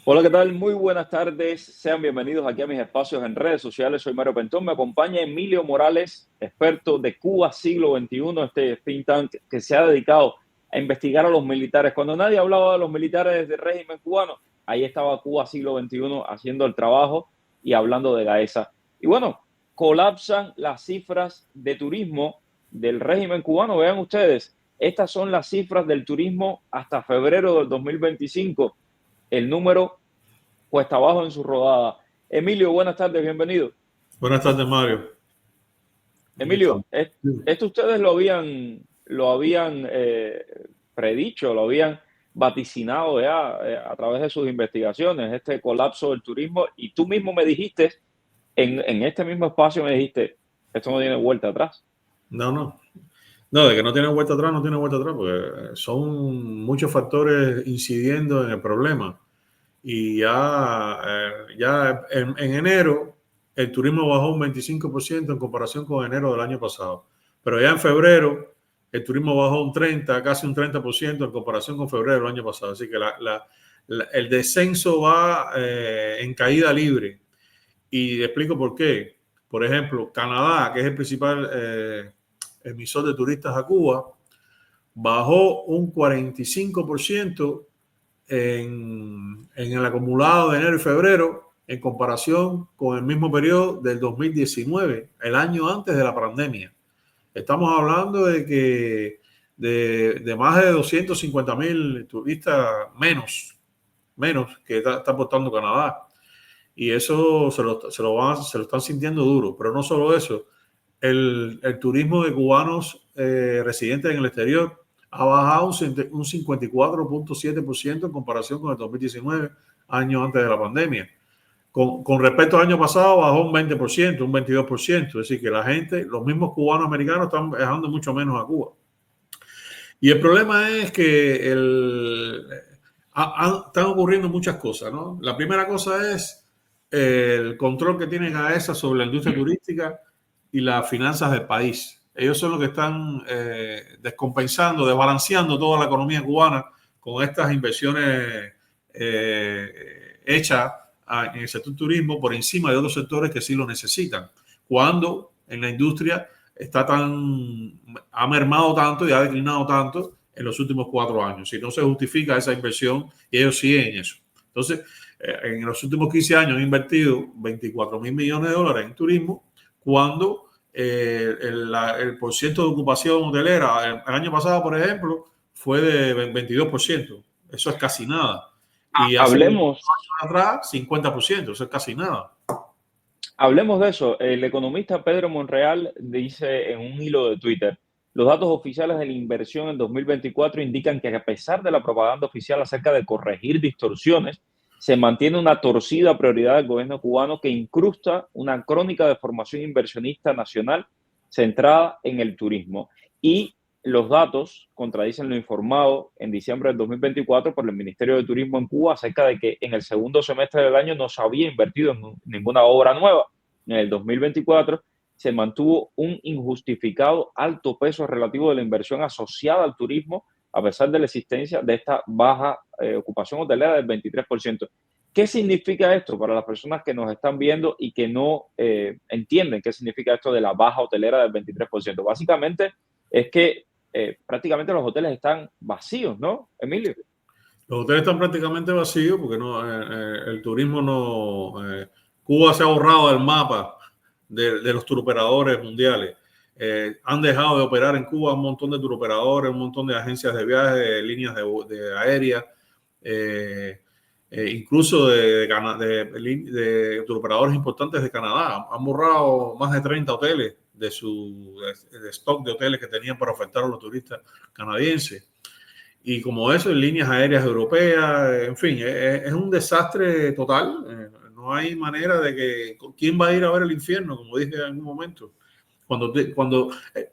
Hola, ¿qué tal? Muy buenas tardes. Sean bienvenidos aquí a mis espacios en redes sociales. Soy Mario Pentón. Me acompaña Emilio Morales, experto de Cuba Siglo XXI, este think tank que se ha dedicado a investigar a los militares. Cuando nadie hablaba de los militares del régimen cubano, ahí estaba Cuba Siglo XXI haciendo el trabajo y hablando de Gaesa. Y bueno, colapsan las cifras de turismo del régimen cubano. Vean ustedes, estas son las cifras del turismo hasta febrero del 2025. El número cuesta abajo en su rodada. Emilio, buenas tardes, bienvenido. Buenas tardes, Mario. Emilio, esto ustedes lo habían predicho, lo habían vaticinado ya a través de sus investigaciones, este colapso del turismo, y tú mismo me dijiste, en este mismo espacio me dijiste, esto no tiene vuelta atrás. No, no. No, de que no tiene vuelta atrás, no tiene vuelta atrás, porque son muchos factores incidiendo en el problema. Y ya en enero el turismo bajó un 25% en comparación con enero del año pasado. Pero ya en febrero el turismo bajó un 30, casi un 30% en comparación con febrero del año pasado. Así que el descenso va en caída libre. Y explico por qué. Por ejemplo, Canadá, que es el principal emisor de turistas a Cuba, bajó un 45% en el acumulado de enero y febrero en comparación con el mismo periodo del 2019, el año antes de la pandemia. Estamos hablando de que de más de 250,000 turistas menos que está aportando Canadá. Y eso se lo están sintiendo duro. Pero no solo eso, el turismo de cubanos residentes en el exterior ha bajado un 54,7% en comparación con el 2019, año antes de la pandemia. Con respecto al año pasado, bajó un 20%, un 22%. Es decir, que la gente, los mismos cubanos americanos, están viajando mucho menos a Cuba. Y el problema es que están ocurriendo muchas cosas, ¿no? La primera cosa es el control que tiene GAESA sobre la industria turística y las finanzas del país. Ellos son los que están descompensando, desbalanceando toda la economía cubana con estas inversiones hechas en el sector turismo por encima de otros sectores que sí lo necesitan. Cuando en la industria ha mermado tanto y ha declinado tanto en los últimos 4 años. Si no se justifica esa inversión, y ellos siguen en eso. Entonces, en los últimos 15 años han invertido 24,000 millones de dólares en turismo, cuando el porcentaje de ocupación hotelera el año pasado, por ejemplo, fue de 22%. Eso es casi nada. Y hace 2 Hablemos, años atrás, 50%. Eso es casi nada. Hablemos de eso. El economista Pedro Monreal dice en un hilo de Twitter, los datos oficiales de la inversión en 2024 indican que a pesar de la propaganda oficial acerca de corregir distorsiones, se mantiene una torcida prioridad del gobierno cubano que incrusta una crónica de formación inversionista nacional centrada en el turismo. Y los datos contradicen lo informado en diciembre del 2024 por el Ministerio de Turismo en Cuba acerca de que en el segundo semestre del año no se había invertido en ninguna obra nueva. En el 2024 se mantuvo un injustificado alto peso relativo de la inversión asociada al turismo, a pesar de la existencia de esta baja ocupación hotelera del 23%. ¿Qué significa esto para las personas que nos están viendo y que no entienden qué significa esto de la baja hotelera del 23%? Básicamente es que prácticamente los hoteles están vacíos, ¿no, Emilio? Los hoteles están prácticamente vacíos porque el turismo no. Cuba se ha borrado del mapa de los turoperadores mundiales. Han dejado de operar en Cuba un montón de turoperadores, un montón de agencias de viaje, líneas de aéreas, incluso de turoperadores importantes de Canadá. Han borrado más de 30 hoteles de stock de hoteles que tenían para ofertar a los turistas canadienses. Y como eso, en líneas aéreas europeas, en fin, es un desastre total. No hay manera de que... ¿Quién va a ir a ver el infierno? Como dije en algún momento.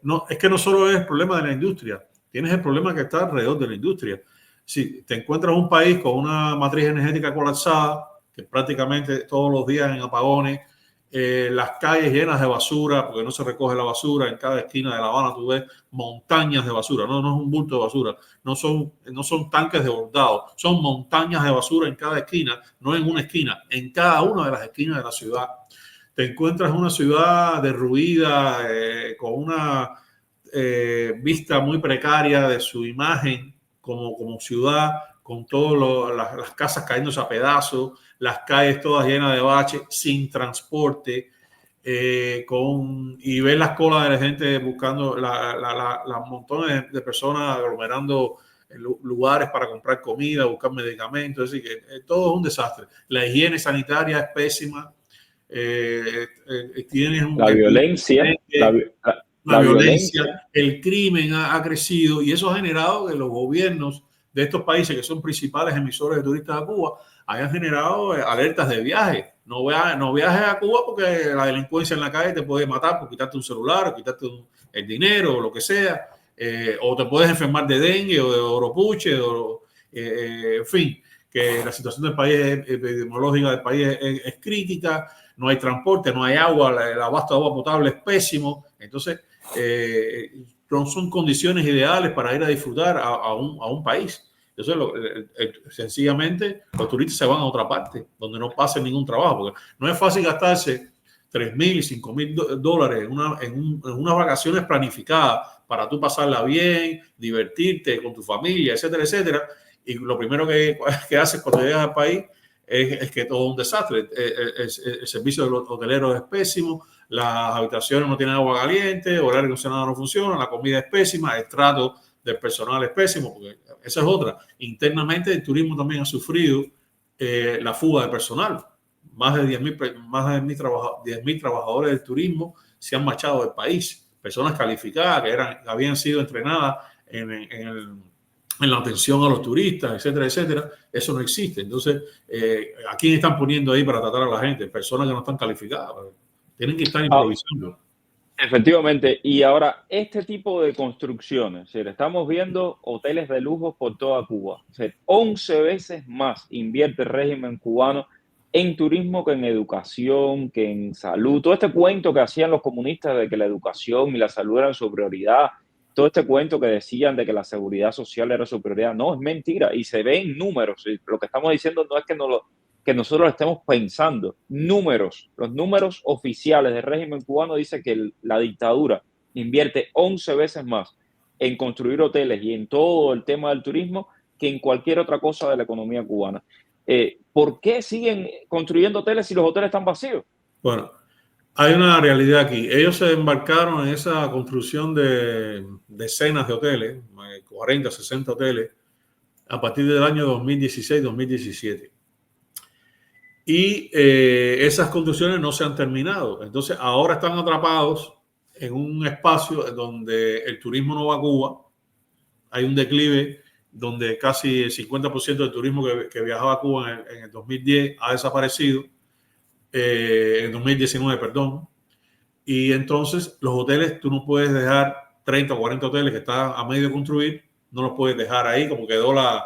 No, es que no solo es el problema de la industria, tienes el problema que está alrededor de la industria. Si te encuentras un país con una matriz energética colapsada, que prácticamente todos los días en apagones, las calles llenas de basura, porque no se recoge la basura. En cada esquina de La Habana tú ves montañas de basura. No es un bulto de basura, no son tanques desbordados, son montañas de basura en cada esquina, no en una esquina, en cada una de las esquinas de la ciudad. Te encuentras una ciudad derruida, con una vista muy precaria de su imagen como ciudad, con todas las casas cayéndose a pedazos, las calles todas llenas de baches, sin transporte, y ves las colas de la gente buscando, las montones de personas aglomerando en lugares para comprar comida, buscar medicamentos. Es decir, que todo es un desastre. La higiene sanitaria es pésima. Tienes la violencia, la violencia, el crimen ha crecido, y eso ha generado que los gobiernos de estos países, que son principales emisores de turistas a Cuba, hayan generado alertas de viaje. No viajes a Cuba porque la delincuencia en la calle te puede matar por quitarte un celular, o quitarte el dinero, o lo que sea, o te puedes enfermar de dengue o de oropuche, en fin, que la situación del país epidemiológica del país es crítica. No hay transporte, no hay agua, el abasto de agua potable es pésimo. Entonces, no son condiciones ideales para ir a disfrutar a un país. Entonces, sencillamente, los turistas se van a otra parte, donde no pase ningún trabajo, porque no es fácil gastarse $3,000 y $5,000 en unas vacaciones planificadas para tú pasarla bien, divertirte con tu familia, etcétera, etcétera. Y lo primero que haces cuando llegas al país es que todo es un desastre. El servicio de los hoteleros es pésimo, las habitaciones no tienen agua caliente, el aire acondicionado no funciona, la comida es pésima, el trato del personal es pésimo, porque esa es otra. Internamente el turismo también ha sufrido la fuga de personal. Más de 10,000 trabajadores del turismo se han marchado del país. Personas calificadas que habían sido entrenadas en la atención a los turistas, etcétera, etcétera. Eso no existe. Entonces, ¿a quién están poniendo ahí para tratar a la gente? Personas que no están calificadas. Tienen que estar improvisando. Efectivamente. Y ahora, este tipo de construcciones, es decir, estamos viendo hoteles de lujo por toda Cuba. Es decir, 11 veces más invierte el régimen cubano en turismo que en educación, que en salud. Todo este cuento que hacían los comunistas de que la educación y la salud eran su prioridad, todo este cuento que decían de que la seguridad social era su prioridad, no, es mentira. Y se ve en números. Lo que estamos diciendo no es que nosotros lo estemos pensando. Los números oficiales del régimen cubano dicen que la dictadura invierte 11 veces más en construir hoteles y en todo el tema del turismo que en cualquier otra cosa de la economía cubana. ¿Por qué siguen construyendo hoteles si los hoteles están vacíos? Bueno, hay una realidad aquí. Ellos se embarcaron en esa construcción de decenas de hoteles, 40, 60 hoteles, a partir del año 2016-2017. Y esas construcciones no se han terminado. Entonces, ahora están atrapados en un espacio donde el turismo no va a Cuba. Hay un declive donde casi el 50% del turismo que viajaba a Cuba en el 2010 ha desaparecido, en 2019, perdón. Y entonces los hoteles, tú no puedes dejar 30 o 40 hoteles que están a medio de construir, no los puedes dejar ahí como quedó la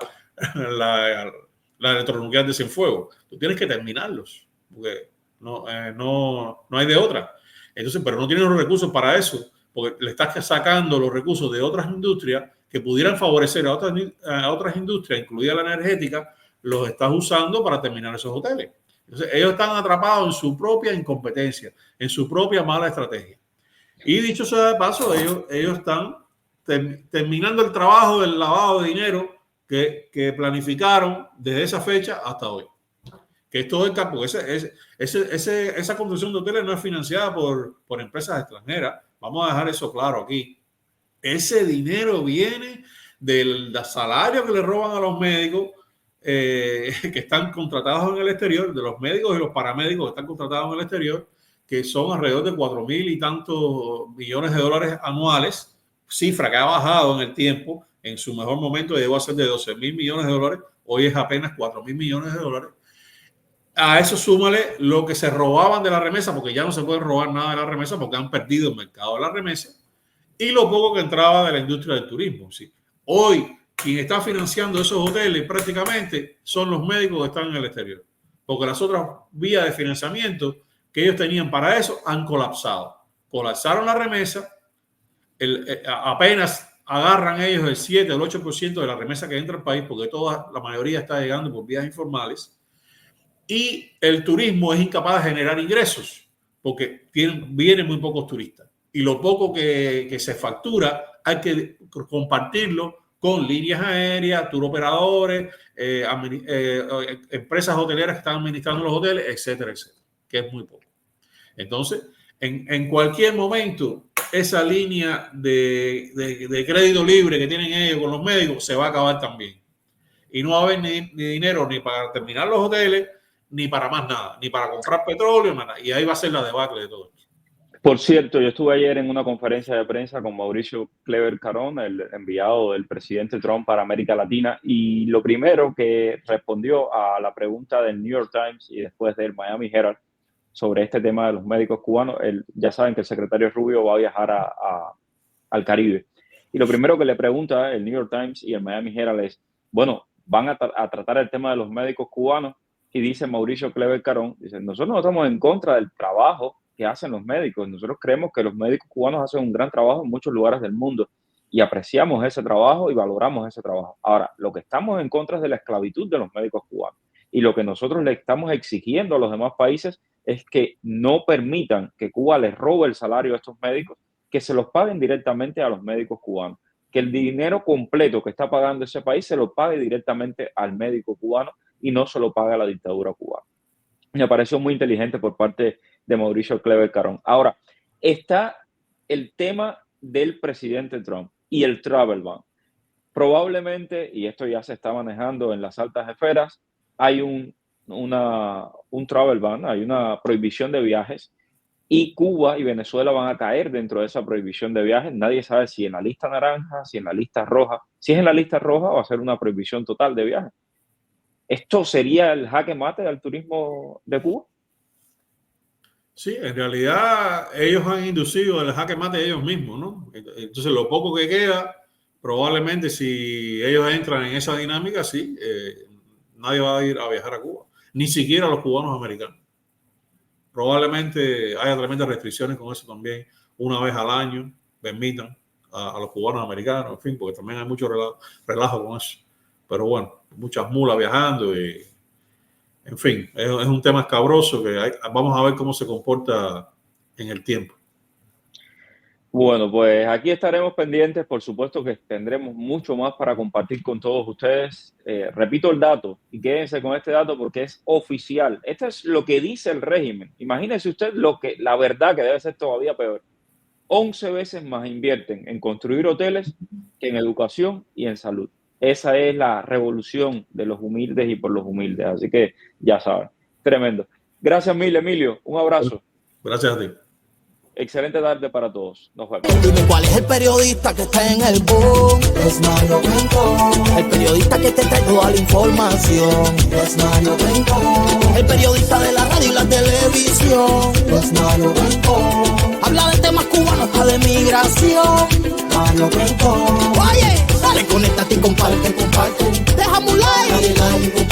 electronuclear de Cienfuegos. Tú tienes que terminarlos, porque no hay de otra. Entonces, pero no tienes los recursos para eso, porque le estás sacando los recursos de otras industrias que pudieran favorecer a otras industrias, incluida la energética, los estás usando para terminar esos hoteles. Entonces, ellos están atrapados en su propia incompetencia, en su propia mala estrategia. Y dicho sea de paso, ellos están terminando el trabajo del lavado de dinero que planificaron desde esa fecha hasta hoy. Que es todo el campo. Esa construcción de hoteles no es financiada por empresas extranjeras. Vamos a dejar eso claro aquí. Ese dinero viene del salario que le roban a los médicos que están contratados en el exterior, de los médicos y los paramédicos que están contratados en el exterior, que son alrededor de 4,000 y tantos millones de dólares anuales, cifra que ha bajado en el tiempo. En su mejor momento llegó a ser de 12,000 millones de dólares, hoy es apenas 4,000 millones de dólares. A eso súmale lo que se robaban de la remesa, porque ya no se puede robar nada de la remesa porque han perdido el mercado de la remesa, y lo poco que entraba de la industria del turismo. ¿Sí? Hoy, quien está financiando esos hoteles prácticamente son los médicos que están en el exterior, porque las otras vías de financiamiento que ellos tenían para eso han colapsado. Colapsaron la remesa, apenas agarran ellos el 7, el 8% de la remesa que entra al país, porque la mayoría está llegando por vías informales, y el turismo es incapaz de generar ingresos, porque vienen muy pocos turistas. Y lo poco que se factura hay que compartirlo con líneas aéreas, tour operadores, empresas hoteleras que están administrando los hoteles, etcétera, etcétera, que es muy poco. Entonces, en cualquier momento, esa línea de crédito libre que tienen ellos con los médicos se va a acabar también. Y no va a haber ni dinero ni para terminar los hoteles, ni para más nada, ni para comprar petróleo, nada. Y ahí va a ser la debacle de todo esto. Por cierto, yo estuve ayer en una conferencia de prensa con Mauricio Clever Carón, el enviado del presidente Trump para América Latina, y lo primero que respondió a la pregunta del New York Times y después del Miami Herald sobre este tema de los médicos cubanos, ya saben que el secretario Rubio va a viajar al Caribe. Y lo primero que le pregunta el New York Times y el Miami Herald es, bueno, ¿van a tratar el tema de los médicos cubanos? Y dice Mauricio Clever Carón, dice, nosotros no estamos en contra del trabajo que hacen los médicos. Nosotros creemos que los médicos cubanos hacen un gran trabajo en muchos lugares del mundo y apreciamos ese trabajo y valoramos ese trabajo. Ahora, lo que estamos en contra es de la esclavitud de los médicos cubanos. Y lo que nosotros le estamos exigiendo a los demás países es que no permitan que Cuba les robe el salario a estos médicos, que se los paguen directamente a los médicos cubanos, que el dinero completo que está pagando ese país se lo pague directamente al médico cubano y no se lo pague a la dictadura cubana. Me pareció muy inteligente por parte de Mauricio Clever Carón. Ahora, está el tema del presidente Trump y el travel ban. Probablemente, y esto ya se está manejando en las altas esferas, hay un travel ban, hay una prohibición de viajes y Cuba y Venezuela van a caer dentro de esa prohibición de viajes. Nadie sabe si en la lista naranja, si en la lista roja. Si es en la lista roja, va a ser una prohibición total de viajes. ¿Esto sería el jaque mate al turismo de Cuba? Sí, en realidad ellos han inducido el jaque mate ellos mismos, ¿no? Entonces, lo poco que queda, probablemente si ellos entran en esa dinámica, sí, nadie va a ir a viajar a Cuba, ni siquiera los cubanos americanos. Probablemente haya tremendas restricciones con eso también, una vez al año, permitan a los cubanos americanos, en fin, porque también hay mucho relajo con eso. Pero bueno, muchas mulas viajando y, en fin, es un tema escabroso que vamos a ver cómo se comporta en el tiempo. Bueno, pues aquí estaremos pendientes. Por supuesto que tendremos mucho más para compartir con todos ustedes. Repito el dato y quédense con este dato porque es oficial. Esto es lo que dice el régimen. Imagínese usted la verdad, que debe ser todavía peor. 11 veces más invierten en construir hoteles que en educación y en salud. Esa es la revolución de los humildes y por los humildes. Así que ya saben, tremendo. Gracias mil, Emilio. Un abrazo. Gracias a ti. Excelente tarde para todos. Nos vemos. Dime cuál es el periodista que está en el boom. Es Mario Blanco. El periodista que te trae toda la información. Es Mario Blanco. El periodista de la radio y la televisión. Es Mario Blanco. Habla de temas cubanos, hasta de migración. Mario Blanco. Oye, dale, conéctate y comparte. Déjame un like. Dale like y comparte.